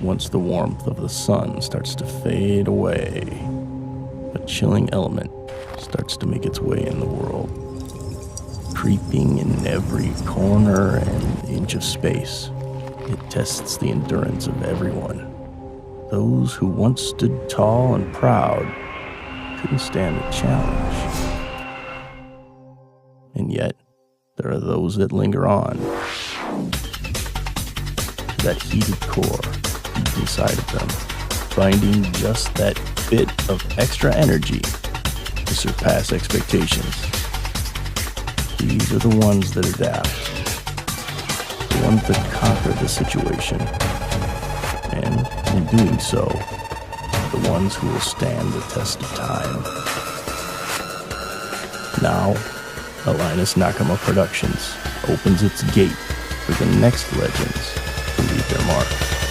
once the warmth of the sun starts to fade away, a chilling element starts to make its way in the world, creeping in every corner and inch of space. It tests the endurance of everyone. Those who once stood tall and proud couldn't stand the challenge. And yet, there are those that linger on. That heated core deep inside of them, finding just that bit of extra energy to surpass expectations. These are the ones that adapt, the ones that conquer the situation, and in doing so, the ones who will stand the test of time. Now, Ellines Nakama Productions opens its gate for the next legends to leave their mark.